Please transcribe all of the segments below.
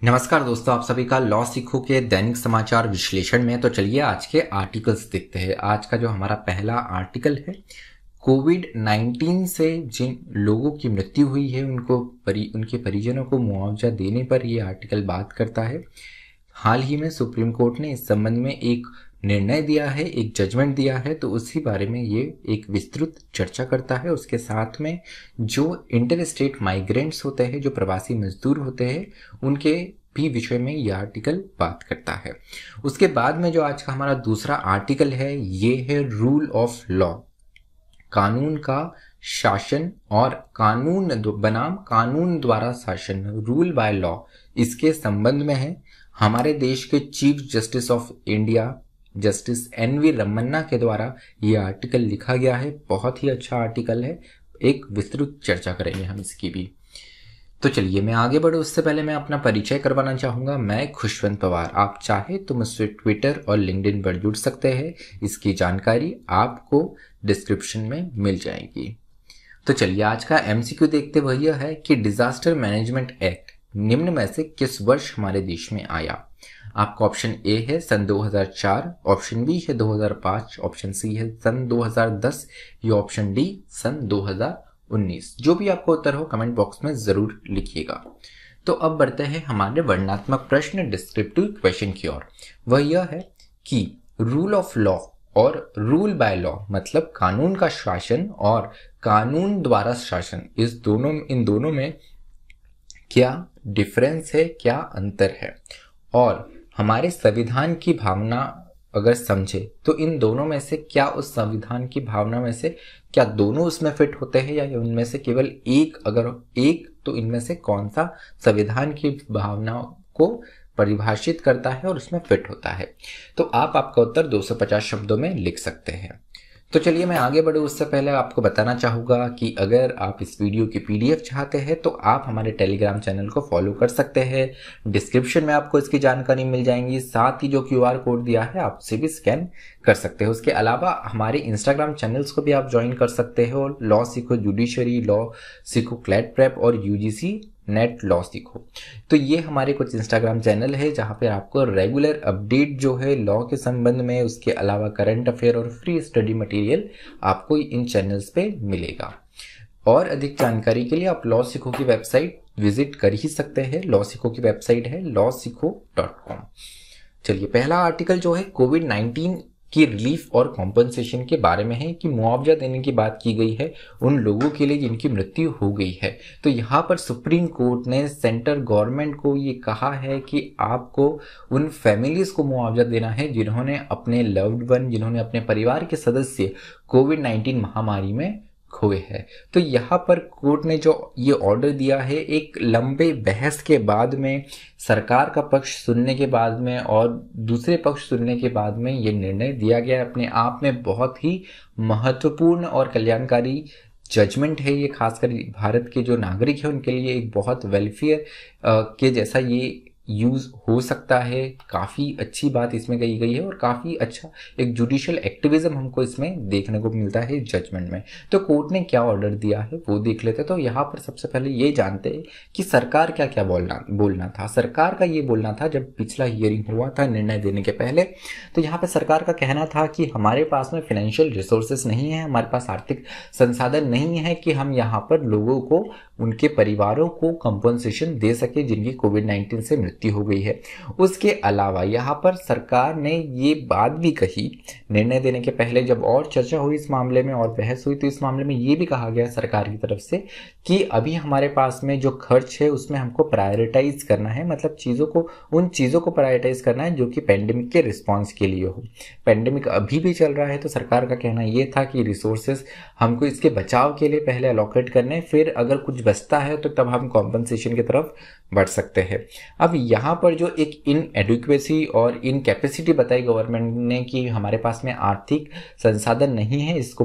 नमस्कार दोस्तों, आप सभी का लॉ सीखो के दैनिक समाचार विश्लेषण में। तो चलिए आज के आर्टिकल्स देखते हैं। आज का जो हमारा पहला आर्टिकल है, कोविड-19 से जिन लोगों की मृत्यु हुई है उनके परिजनों को मुआवजा देने पर यह आर्टिकल बात करता है। हाल ही में सुप्रीम कोर्ट ने इस संबंध में एक निर्णय दिया है, एक जजमेंट दिया है, तो उसी बारे में ये एक विस्तृत चर्चा करता है। उसके साथ में जो इंटर स्टेट माइग्रेंट्स होते हैं, जो प्रवासी मजदूर होते हैं, उनके भी विषय में यह आर्टिकल बात करता है। उसके बाद में जो आज का हमारा दूसरा आर्टिकल है, ये है रूल ऑफ लॉ, कानून का शासन और कानून बनाम कानून द्वारा शासन, रूल बाय लॉ, इसके संबंध में है। हमारे देश के chief justice of India justice N V. Ramana के द्वारा यह आर्टिकल लिखा गया है। बहुत ही अच्छा आर्टिकल है, एक विस्तृत चर्चा करेंगे हम इसकी भी। तो चलिए मैं आगे बढ़ूं उससे पहले मैं अपना परिचय करवाना चाहूंगा। मैं खुशवंत पवार। आप चाहे तो मुझसे ट्विटर और लिंक्डइन पर जुड़ सकते हैं। इसकी जानकारी आपको डिस्क्रिप्शन में मिल जाएगी। तो चलिए आज का एमसीक्यू देखते हुए यह है कि डिजास्टर मैनेजमेंट एक्ट निम्न में से किस वर्ष हमारे देश में आया। आपका ऑप्शन ए है सन 2004, ऑप्शन बी है 2005, ऑप्शन सी है सन 2010 या ऑप्शन डी सन 2019। जो भी आपको उत्तर हो कमेंट बॉक्स में जरूर लिखिएगा। तो अब बढ़ते हैं हमारे वर्णनात्मक प्रश्न डिस्क्रिप्टिव क्वेश्चन की ओर। वह यह है कि रूल ऑफ लॉ और रूल बाय लॉ मतलब कानून का शासन और कानून द्वारा शासन, इन दोनों में क्या डिफरेंस है, क्या अंतर है, और हमारे संविधान की भावना अगर समझे तो इन दोनों में से क्या, उस संविधान की भावना में से क्या दोनों उसमें फिट होते हैं या उनमें से केवल एक, अगर एक तो इनमें से कौन सा संविधान की भावना को परिभाषित करता है और उसमें फिट होता है। तो आप आपका उत्तर 250 शब्दों में लिख सकते हैं। तो चलिए मैं आगे बढ़ूँ उससे पहले आपको बताना चाहूँगा कि अगर आप इस वीडियो की पीडीएफ चाहते हैं तो आप हमारे टेलीग्राम चैनल को फॉलो कर सकते हैं। डिस्क्रिप्शन में आपको इसकी जानकारी मिल जाएंगी। साथ ही जो क्यूआर कोड दिया है आप उसे भी स्कैन कर सकते हैं। उसके अलावा हमारे इंस्टाग्राम चैनल्स को भी आप ज्वाइन कर सकते हो। लॉ सीखो जुडिशरी, लॉ सीखो क्लैट प्रेप और यूजीसी नेट लॉ सीखो। तो ये हमारे कुछ इंस्टाग्राम चैनल है जहां पे आपको रेगुलर अपडेट जो है लॉ के संबंध में, उसके अलावा करंट अफेयर और फ्री स्टडी मटेरियल आपको इन चैनल्स पे मिलेगा। और अधिक जानकारी के लिए आप लॉ सीखो की वेबसाइट विजिट कर ही सकते हैं। लॉ सीखो की वेबसाइट है lawsikho.com। चलिए पहला आर्टिकल जो है कोविड-19 की रिलीफ और कॉम्पनसेशन के बारे में है कि मुआवजा देने की बात की गई है उन लोगों के लिए जिनकी मृत्यु हो गई है। तो यहाँ पर सुप्रीम कोर्ट ने सेंट्रल गवर्नमेंट को ये कहा है कि आपको उन फैमिलीज को मुआवजा देना है जिन्होंने अपने लव्ड वन, जिन्होंने अपने परिवार के सदस्य कोविड-19 महामारी में खोए हैं। तो यहाँ पर कोर्ट ने जो ये ऑर्डर दिया है, एक लंबे बहस के बाद में, सरकार का पक्ष सुनने के बाद में और दूसरे पक्ष सुनने के बाद में ये निर्णय दिया गया। अपने आप में बहुत ही महत्वपूर्ण और कल्याणकारी जजमेंट है ये। खासकर भारत के जो नागरिक हैं उनके लिए एक बहुत वेलफेयर के जैसा ये यूज हो सकता है। काफी अच्छी बात इसमें कही गई है और काफी अच्छा एक जुडिशियल एक्टिविज्म हमको इसमें देखने को मिलता है जजमेंट में। तो कोर्ट ने क्या ऑर्डर दिया है वो देख लेते। तो यहाँ पर सबसे पहले ये जानते हैं कि सरकार क्या क्या बोलना था। सरकार का ये बोलना था, जब पिछला हियरिंग हुआ था निर्णय देने के पहले, तो यहाँ पे सरकार का कहना था कि हमारे पास में फाइनेंशियल रिसोर्सेस नहीं है, हमारे पास आर्थिक संसाधन नहीं है कि हम यहाँ पर लोगों को, उनके परिवारों को कंपनसेशन दे सके जिनकी कोविड-19 से मृत्यु हो गई है। उसके अलावा यहाँ पर सरकार ने ये बात भी कही निर्णय देने के पहले, जब और चर्चा हुई इस मामले में और बहस हुई, तो इस मामले में ये भी कहा गया सरकार की तरफ से कि अभी हमारे पास में जो खर्च है उसमें हमको प्रायोरिटाइज करना है, मतलब उन चीज़ों को प्रायोरिटाइज करना है जो कि पेंडेमिक के रिस्पॉन्स के लिए हो। पेंडेमिक अभी भी चल रहा है तो सरकार का कहना ये था कि रिसोर्सेज हमको इसके बचाव के लिए पहले अलॉकेट करने, फिर अगर कुछ बचता है तो तब हम कॉम्पनसेशन की तरफ बढ़ सकते हैं। अब यहाँ पर जो एक इनएडुक्वेसी और इनकैपेसिटी बताई गवर्नमेंट ने कि हमारे पास में आर्थिक संसाधन नहीं है, इस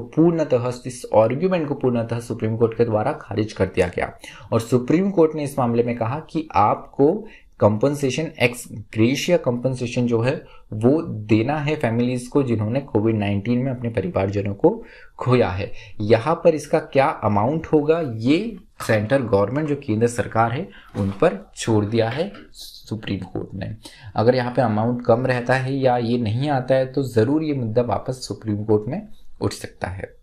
आर्ग्यूमेंट को पूर्णतः सुप्रीम कोर्ट के द्वारा खारिज कर दिया गया। और सुप्रीम कोर्ट ने इस मामले में कहा कि आपको कंपनसेशन, एक्स ग्रेशिया कंपनसेशन जो है वो देना है फैमिलीज को जिन्होंने कोविड-19 में अपने परिवारजनों को खोया है। यहाँ पर इसका क्या अमाउंट होगा ये सेंट्रल गवर्नमेंट, जो केंद्र सरकार है, उन पर छोड़ दिया है सुप्रीम कोर्ट ने। अगर यहाँ पे अमाउंट कम रहता है या ये नहीं आता है तो ज़रूर ये मुद्दा वापस सुप्रीम कोर्ट में उठ सकता है।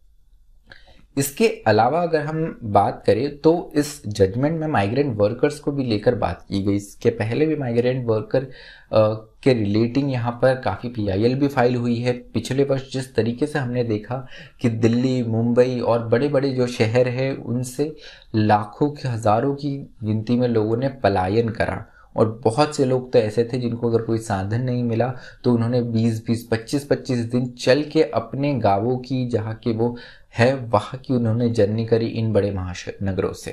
इसके अलावा अगर हम बात करें तो इस जजमेंट में माइग्रेंट वर्कर्स को भी लेकर बात की गई। इसके पहले भी माइग्रेंट वर्कर के रिलेटिंग यहाँ पर काफ़ी PIL भी फाइल हुई है। पिछले वर्ष जिस तरीके से हमने देखा कि दिल्ली, मुंबई और बड़े बड़े जो शहर हैं उनसे लाखों के हज़ारों की गिनती में लोगों ने पलायन करा, और बहुत से लोग तो ऐसे थे जिनको अगर कोई साधन नहीं मिला तो उन्होंने 20-20, 25-25 दिन चल के अपने गांवों की, जहाँ के वो है वहाँ की उन्होंने जर्नी करी इन बड़े महानगरों से।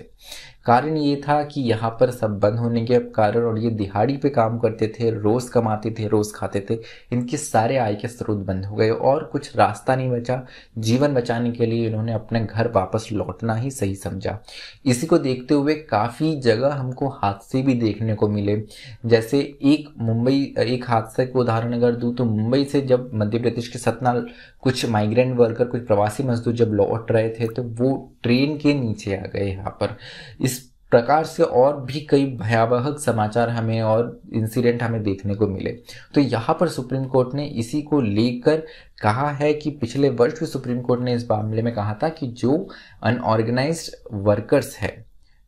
कारण ये था कि यहाँ पर सब बंद होने के कारण, और ये दिहाड़ी पे काम करते थे, रोज़ कमाते थे, रोज़ खाते थे, इनके सारे आय के स्रोत बंद हो गए और कुछ रास्ता नहीं बचा। जीवन बचाने के लिए इन्होंने अपने घर वापस लौटना ही सही समझा। इसी को देखते हुए काफ़ी जगह हमको हादसे भी देखने को मिले। जैसे एक हादसे को उदाहरण अगर दूँ तो मुंबई से जब मध्य प्रदेश के सतना कुछ माइग्रेंट वर्कर, कुछ प्रवासी मजदूर जब लौट रहे थे तो वो ट्रेन के नीचे आ गए यहाँ पर। इस प्रकार से और भी कई भयावह समाचार हमें और इंसिडेंट हमें देखने को मिले। तो यहाँ पर सुप्रीम कोर्ट ने इसी को लेकर कहा है कि पिछले वर्ष भी सुप्रीम कोर्ट ने इस मामले में कहा था कि जो अनऑर्गेनाइज्ड वर्कर्स है,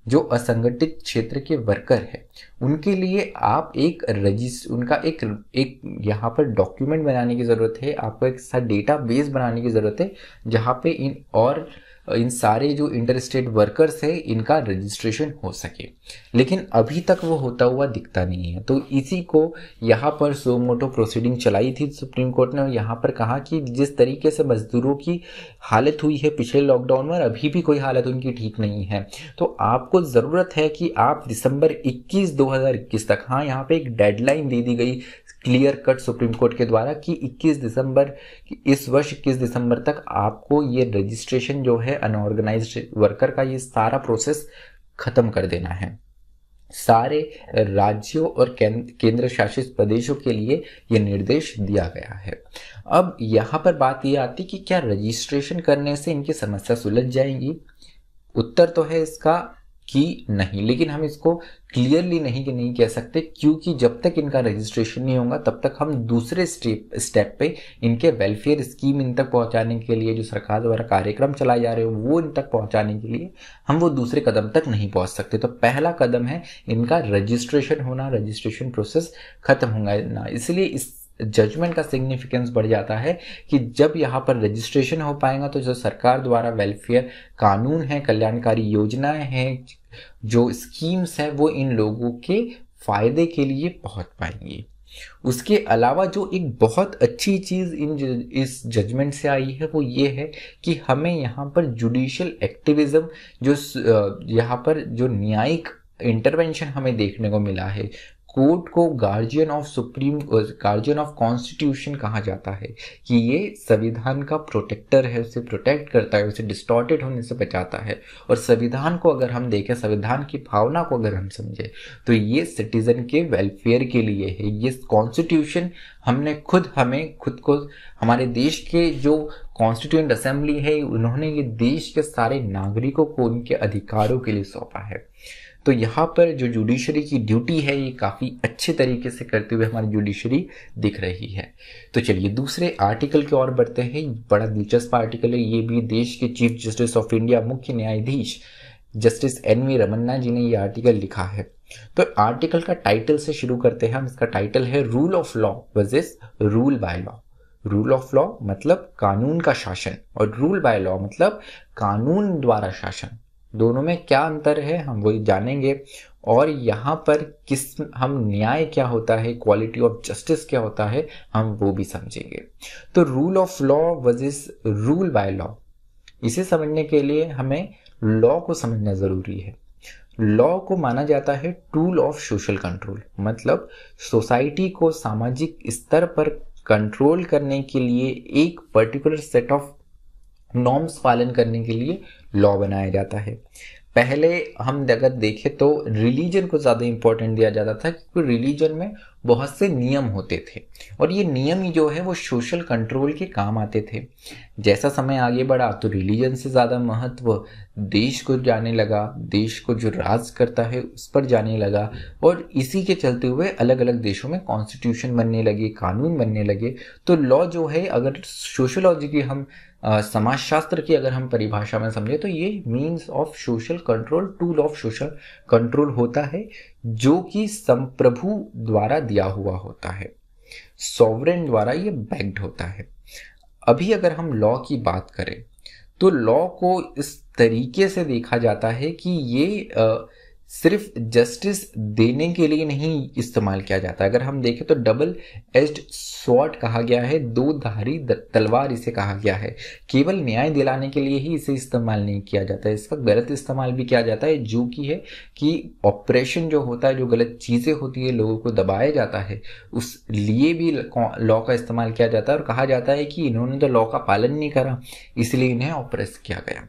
जो असंगठित क्षेत्र के वर्कर है, उनके लिए आप उनका एक यहाँ पर डॉक्यूमेंट बनाने की ज़रूरत है। आपको एक सा डेटा बेस बनाने की ज़रूरत है जहाँ पे इन सारे जो इंटर स्टेट वर्कर्स है इनका रजिस्ट्रेशन हो सके, लेकिन अभी तक वो होता हुआ दिखता नहीं है। तो इसी को यहाँ पर सो मोटो प्रोसीडिंग चलाई थी सुप्रीम कोर्ट ने, और यहाँ पर कहा कि जिस तरीके से मजदूरों की हालत हुई है पिछले लॉकडाउन में, अभी भी कोई हालत उनकी ठीक नहीं है। तो आपको ज़रूरत है कि आप दिसंबर 2021 तक, हाँ यहाँ पे एक डेडलाइन दे दी गई क्लियर कट सुप्रीम कोर्ट के द्वारा कि इस वर्ष 21 दिसंबर तक आपको ये रजिस्ट्रेशन जो है अनऑर्गेनाइज्ड वर्कर का, ये सारा प्रोसेस खत्म कर देना है। सारे राज्यों और केंद्र शासित प्रदेशों के लिए ये निर्देश दिया गया है। अब यहाँ पर बात ये आती कि क्या रजिस्ट्रेशन करने से इनकी समस्या सुलझ जाएगी? उत्तर तो है इसका कि नहीं, लेकिन हम इसको क्लियरली नहीं कह सकते, क्योंकि जब तक इनका रजिस्ट्रेशन नहीं होगा तब तक हम दूसरे स्टेप पे इनके वेलफेयर स्कीम इन तक पहुंचाने के लिए, जो सरकार द्वारा कार्यक्रम चलाए जा रहे हो वो इन तक पहुंचाने के लिए हम वो दूसरे कदम तक नहीं पहुंच सकते। तो पहला कदम है इनका रजिस्ट्रेशन होना, रजिस्ट्रेशन प्रोसेस खत्म होना। इसलिए इस जजमेंट का सिग्निफिकेंस बढ़ जाता है कि जब यहाँ पर रजिस्ट्रेशन हो पाएगा तो जो सरकार द्वारा वेलफेयर कानून है, कल्याणकारी योजनाएं हैं, जो स्कीम्स है, वो इन लोगों के फायदे के लिए पहुंच पाएंगी। उसके अलावा जो एक बहुत अच्छी चीज़ इस जजमेंट से आई है वो ये है कि हमें यहाँ पर जुडिशियल एक्टिविज्म, जो यहाँ पर जो न्यायिक इंटरवेंशन हमें देखने को मिला है, कोर्ट को गार्जियन ऑफ कॉन्स्टिट्यूशन कहा जाता है कि ये संविधान का प्रोटेक्टर है, उसे प्रोटेक्ट करता है, उसे डिस्टॉर्टेड होने से बचाता है। और संविधान को अगर हम देखें, संविधान की भावना को अगर हम समझें तो ये सिटीजन के वेलफेयर के लिए है। ये कॉन्स्टिट्यूशन हमें खुद को हमारे देश के जो कॉन्स्टिट्यूएंट असेंबली है उन्होंने ये देश के सारे नागरिकों को उनके अधिकारों के लिए सौंपा है। तो यहाँ पर जो जुडिशरी की ड्यूटी है ये काफ़ी अच्छे तरीके से करते हुए हमारी जुडिशरी दिख रही है। तो चलिए दूसरे आर्टिकल की ओर बढ़ते हैं। बड़ा दिलचस्प आर्टिकल है ये भी। देश के चीफ जस्टिस ऑफ इंडिया, मुख्य न्यायाधीश जस्टिस NV रमन्ना जी ने ये आर्टिकल लिखा है। तो आर्टिकल का टाइटल से शुरू करते हैं हम। इसका टाइटल है rule of law versus rule by law. Rule of law मतलब कानून का शासन, और रूल बाय लॉ मतलब कानून द्वारा शासन। दोनों में क्या अंतर है हम वही जानेंगे, और यहाँ पर हम न्याय क्या होता है, क्वालिटी ऑफ जस्टिस क्या होता है, हम वो भी समझेंगे। तो rule of law versus rule by law, इसे समझने के लिए हमें लॉ को समझना जरूरी है। लॉ को माना जाता है टूल ऑफ सोशल कंट्रोल, मतलब सोसाइटी को सामाजिक स्तर पर कंट्रोल करने के लिए एक पर्टिकुलर सेट ऑफ नॉर्म्स पालन करने के लिए लॉ बनाया जाता है। पहले हम अगर देखें तो रिलीजन को ज़्यादा इंपॉर्टेंट दिया जाता था, क्योंकि रिलीजन में बहुत से नियम होते थे और ये नियम ही जो है वो सोशल कंट्रोल के काम आते थे। जैसा समय आगे बढ़ा तो रिलीजन से ज़्यादा महत्व देश को जाने लगा, देश को जो राज करता है उस पर जाने लगा और इसी के चलते हुए अलग अलग देशों में कॉन्स्टिट्यूशन बनने लगे, कानून बनने लगे। तो लॉ जो है, अगर सोशियोलॉजी की हम समाजशास्त्र की अगर हम परिभाषा में समझे तो ये means of social control, tool of social control होता है जो कि संप्रभु द्वारा दिया हुआ होता है, सॉवरेन द्वारा ये बैक्ड होता है। अभी अगर हम लॉ की बात करें तो लॉ को इस तरीके से देखा जाता है कि ये सिर्फ जस्टिस देने के लिए नहीं इस्तेमाल किया जाता है। अगर हम देखें तो डबल एज्ड स्वॉर्ड कहा गया है, दो धारी तलवार इसे कहा गया है। केवल न्याय दिलाने के लिए ही इसे इस्तेमाल नहीं किया जाता है, इसका गलत इस्तेमाल भी किया जाता है, जो कि है कि ऑपरेशन जो होता है, जो गलत चीज़ें होती है, लोगों को दबाया जाता है, उस लिए भी लॉ का इस्तेमाल किया जाता है और कहा जाता है कि इन्होंने तो लॉ का पालन नहीं करा इसलिए इन्हें ऑपरेस किया गया।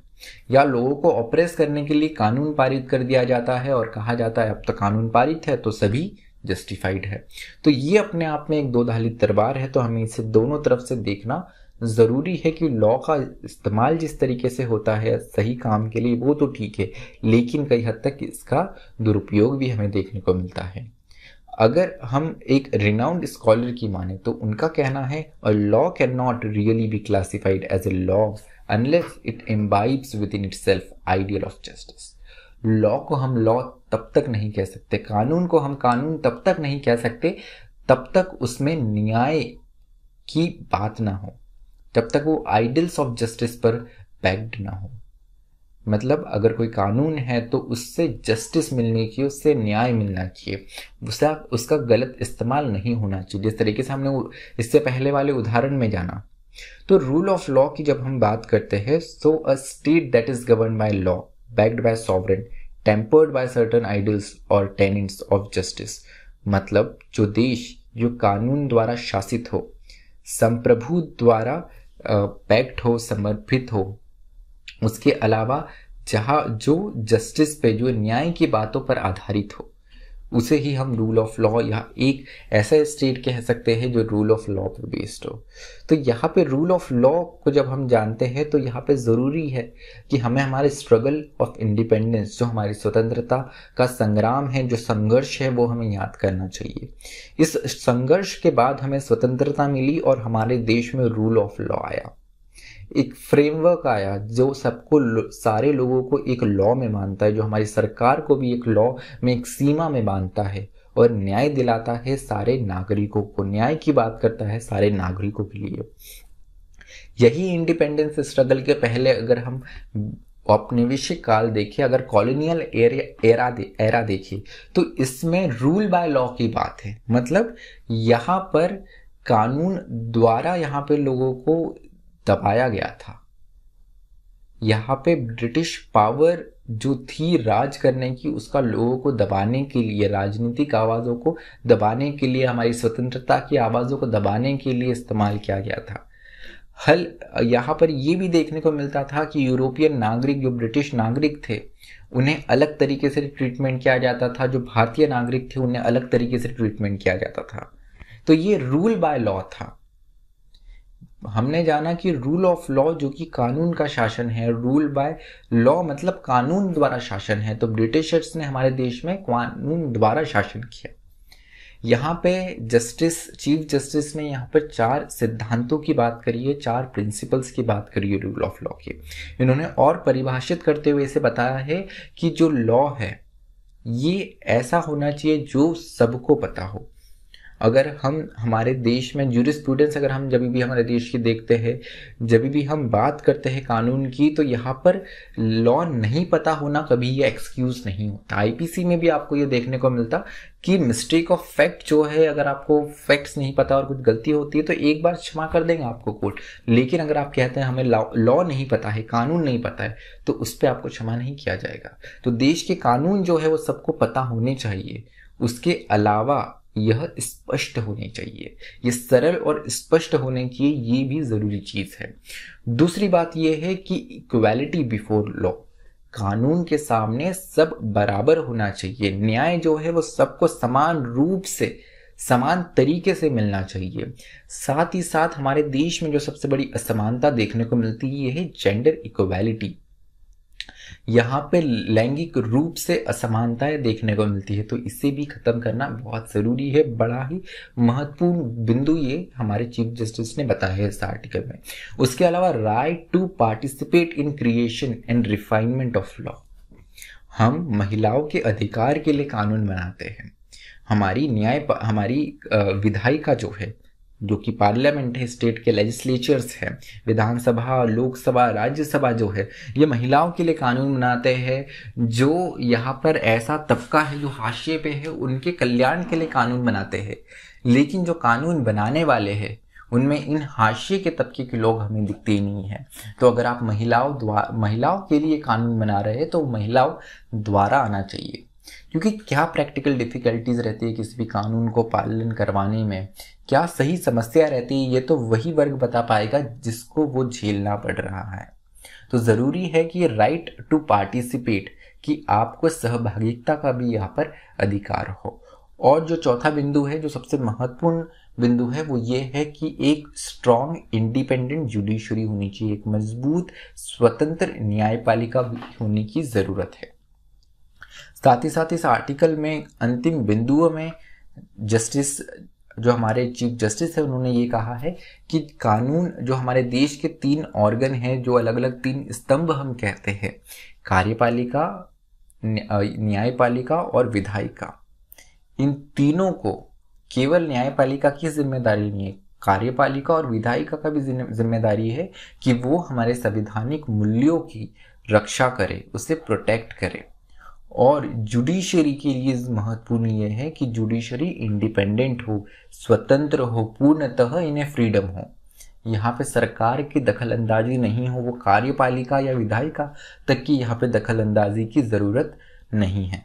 या लोगों को ऑपरेस करने के लिए कानून पारित कर दिया जाता है और कहा जाता है अब तो कानून पारित है तो सभी जस्टिफाइड है। तो ये अपने आप में एक दो धारी तलवार है, तो हमें इसे दोनों तरफ से देखना ज़रूरी है कि लॉ का इस्तेमाल जिस तरीके से होता है सही काम के लिए वो तो ठीक है, लेकिन कई हद तक इसका दुरुपयोग भी हमें देखने को मिलता है। अगर हम एक रिनाउंड स्कॉलर की माने तो उनका कहना है a law can not really be classified as a law unless it imbibes within itself ideal of justice। Law को हम लॉ तब तक नहीं कह सकते, कानून को हम कानून तब तक नहीं कह सकते तब तक उसमें न्याय की बात ना हो, तब तक वो आइडियल्स ऑफ जस्टिस पर बैक्ड ना हो। मतलब अगर कोई कानून है तो उससे जस्टिस मिलनी चाहिए, उससे न्याय मिलना चाहिए, उसका गलत इस्तेमाल नहीं होना चाहिए। जिस तरीके से हमने इससे पहले वाले उदाहरण में जाना, तो रूल ऑफ लॉ की जब हम बात करते हैं, so a state that is govern by law, backed by sovereign, tempered by certain ideals और टेनेंट्स ऑफ जस्टिस। मतलब जो देश जो कानून द्वारा शासित हो, संप्रभु द्वारा बैक्ड हो, समर्पित हो, उसके अलावा जहाँ जो जस्टिस पे, जो न्याय की बातों पर आधारित हो, उसे ही हम रूल ऑफ लॉ या एक ऐसा स्टेट कह सकते हैं जो रूल ऑफ लॉ पर बेस्ड हो। तो यहाँ पे रूल ऑफ लॉ को जब हम जानते हैं तो यहाँ पे ज़रूरी है कि हमें हमारे स्ट्रगल ऑफ इंडिपेंडेंस, जो हमारी स्वतंत्रता का संग्राम है, जो संघर्ष है, वो हमें याद करना चाहिए। इस संघर्ष के बाद हमें स्वतंत्रता मिली और हमारे देश में रूल ऑफ लॉ आया, एक फ्रेमवर्क आया जो सबको, सारे लोगों को एक लॉ में मानता है, जो हमारी सरकार को भी एक लॉ में, एक सीमा में बांधता है और न्याय दिलाता है सारे नागरिकों को, न्याय की बात करता है सारे नागरिकों के लिए। यही इंडिपेंडेंस स्ट्रगल के पहले अगर हम औपनिवेशिक काल देखें, अगर कॉलोनियल एरा देखें, तो इसमें रूल बाय लॉ की बात है। मतलब यहाँ पर कानून द्वारा यहाँ पे लोगों को दबाया गया था। यहाँ पे ब्रिटिश पावर जो थी राज करने की, उसका लोगों को दबाने के लिए, राजनीतिक आवाज़ों को दबाने के लिए, हमारी स्वतंत्रता की आवाज़ों को दबाने के लिए इस्तेमाल किया गया था। यहाँ पर ये भी देखने को मिलता था कि यूरोपियन नागरिक, जो ब्रिटिश नागरिक थे, उन्हें अलग तरीके से ट्रीटमेंट किया जाता था, जो भारतीय नागरिक थे उन्हें अलग तरीके से ट्रीटमेंट किया जाता था। तो ये रूल बाय लॉ था। हमने जाना कि रूल ऑफ लॉ जो कि कानून का शासन है, रूल बाय लॉ मतलब कानून द्वारा शासन है। तो ब्रिटिशर्स ने हमारे देश में कानून द्वारा शासन किया। यहाँ पे जस्टिस, चीफ जस्टिस ने यहाँ पर 4 सिद्धांतों की बात करी है, 4 प्रिंसिपल्स की बात करी है रूल ऑफ लॉ की। इन्होंने और परिभाषित करते हुए इसे बताया है कि जो लॉ है ये ऐसा होना चाहिए जो सबको पता हो। अगर हम हमारे देश में जूरिस्प्रूडेंस, अगर हम जब भी हमारे देश की देखते हैं, जब भी हम बात करते हैं कानून की, तो यहाँ पर लॉ नहीं पता होना कभी ये एक्सक्यूज नहीं होता। आईपीसी में भी आपको ये देखने को मिलता कि मिस्टेक ऑफ फैक्ट जो है, अगर आपको फैक्ट्स नहीं पता और कुछ गलती होती है तो एक बार क्षमा कर देंगे आपको कोर्ट, लेकिन अगर आप कहते हैं हमें लॉ नहीं पता है, कानून नहीं पता है, तो उस पर आपको क्षमा नहीं किया जाएगा। तो देश के कानून जो है वो सबको पता होने चाहिए। उसके अलावा यह स्पष्ट होने चाहिए, ये सरल और स्पष्ट होने की ये भी जरूरी चीज है। दूसरी बात यह है कि इक्वालिटी बिफोर लॉ, कानून के सामने सब बराबर होना चाहिए। न्याय जो है वो सबको समान रूप से समान तरीके से मिलना चाहिए। साथ ही साथ हमारे देश में जो सबसे बड़ी असमानता देखने को मिलती है ये है जेंडर इक्वालिटी। यहाँ पे लैंगिक रूप से असमानताएं देखने को मिलती है, तो इसे भी खत्म करना बहुत जरूरी है। बड़ा ही महत्वपूर्ण बिंदु ये हमारे चीफ जस्टिस ने बताया है इस आर्टिकल में। उसके अलावा right to participate in creation and refinement of law. हम महिलाओं के अधिकार के लिए कानून बनाते हैं। हमारी विधायिका जो है, जो कि पार्लियामेंट है, स्टेट के लेजिस्लेचर्स हैं, विधानसभा, लोकसभा, राज्यसभा जो है, ये महिलाओं के लिए कानून बनाते हैं। जो यहाँ पर ऐसा तबका है जो हाशिए पे है, उनके कल्याण के लिए कानून बनाते हैं। लेकिन जो कानून बनाने वाले हैं उनमें इन हाशिए के तबके के लोग हमें दिखते ही नहीं है। तो अगर आप महिलाओं के लिए कानून बना रहे हैं तो महिलाओं द्वारा आना चाहिए, क्योंकि क्या प्रैक्टिकल डिफिकल्टीज रहती है किसी भी कानून को पालन करवाने में, क्या सही समस्या रहती है, ये तो वही वर्ग बता पाएगा जिसको वो झेलना पड़ रहा है। तो जरूरी है कि राइट टू पार्टिसिपेट, कि आपको सहभागिता का भी यहाँ पर अधिकार हो। और जो चौथा बिंदु है, जो सबसे महत्वपूर्ण बिंदु है, वो ये है कि एक स्ट्रॉन्ग इंडिपेंडेंट जुडिशरी होनी चाहिए, एक मजबूत स्वतंत्र न्यायपालिका होने की जरूरत है। साथ ही साथ इस आर्टिकल में अंतिम बिंदुओं में जस्टिस, जो हमारे चीफ जस्टिस है, उन्होंने ये कहा है कि कानून, जो हमारे देश के 3 ऑर्गन हैं, जो अलग अलग 3 स्तंभ हम कहते हैं, कार्यपालिका, न्यायपालिका और विधायिका, इन तीनों को केवल न्यायपालिका की जिम्मेदारी नहीं है, कार्यपालिका और विधायिका का भी जिम्मेदारी है कि वो हमारे संवैधानिक मूल्यों की रक्षा करे, उसे प्रोटेक्ट करे। और जुडिशरी के लिए महत्वपूर्ण यह है कि जुडिशरी इंडिपेंडेंट हो, स्वतंत्र हो, पूर्णतः इन्हें फ्रीडम हो। यहाँ पे सरकार की दखल अंदाजी नहीं हो, वो कार्यपालिका या विधायिका तक की यहाँ पे दखल अंदाजी की जरूरत नहीं है।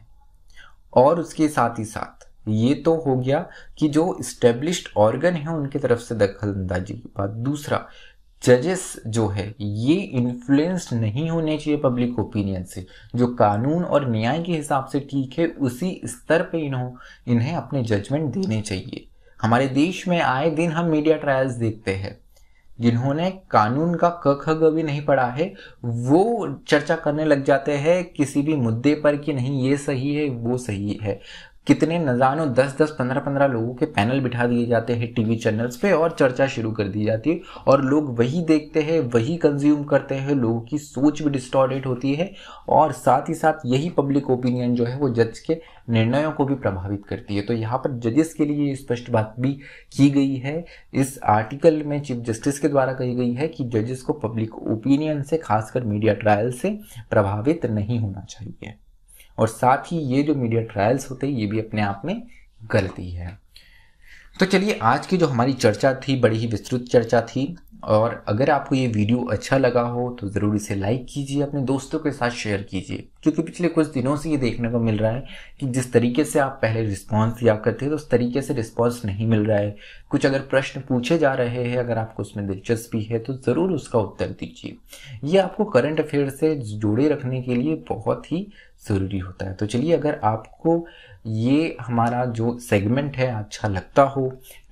और उसके साथ ही साथ ये तो हो गया कि जो इस्टेब्लिश्ड ऑर्गन है उनकी तरफ से दखल अंदाजी की बात। दूसरा, जजेस जो है ये इन्फ्लुएंस्ड नहीं होने चाहिए पब्लिक ओपिनियन से। जो कानून और न्याय के हिसाब से ठीक है उसी स्तर पे इन्हें अपने जजमेंट देने चाहिए। हमारे देश में आए दिन हम मीडिया ट्रायल्स देखते हैं, जिन्होंने कानून का क ख ग भी नहीं पढ़ा है वो चर्चा करने लग जाते हैं किसी भी मुद्दे पर कि नहीं ये सही है वो सही है। कितने न जानो 10-10, 15-15 लोगों के पैनल बिठा दिए जाते हैं टीवी चैनल्स पे और चर्चा शुरू कर दी जाती है और लोग वही देखते हैं, वही कंज्यूम करते हैं। लोगों की सोच भी डिस्टॉर्टेड होती है और साथ ही साथ यही पब्लिक ओपिनियन जो है वो जज के निर्णयों को भी प्रभावित करती है। तो यहाँ पर जजेस के लिए स्पष्ट बात भी की गई है, इस आर्टिकल में चीफ जस्टिस के द्वारा कही गई है कि जजेस को पब्लिक ओपिनियन से, खासकर मीडिया ट्रायल से प्रभावित नहीं होना चाहिए। और साथ ही ये जो मीडिया ट्रायल्स होते हैं ये भी अपने आप में गलती है। तो चलिए, आज की जो हमारी चर्चा थी बड़ी ही विस्तृत चर्चा थी, और अगर आपको ये वीडियो अच्छा लगा हो तो ज़रूर इसे लाइक कीजिए, अपने दोस्तों के साथ शेयर कीजिए, क्योंकि पिछले कुछ दिनों से ये देखने को मिल रहा है कि जिस तरीके से आप पहले रिस्पांस दिया करते तो उस तरीके से रिस्पांस नहीं मिल रहा है। कुछ अगर प्रश्न पूछे जा रहे हैं, अगर आपको उसमें दिलचस्पी है तो ज़रूर उसका उत्तर दीजिए। ये आपको करंट अफेयर से जोड़े रखने के लिए बहुत ही ज़रूरी होता है। तो चलिए, अगर आपको ये हमारा जो सेगमेंट है अच्छा लगता हो,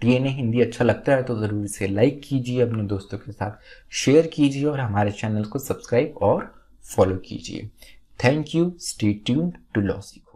TNA हिंदी अच्छा लगता है, तो ज़रूर इसे लाइक कीजिए, अपने दोस्तों के साथ शेयर कीजिए और हमारे चैनल को सब्सक्राइब और फॉलो कीजिए। Thank you. Stay tuned to law सीखो।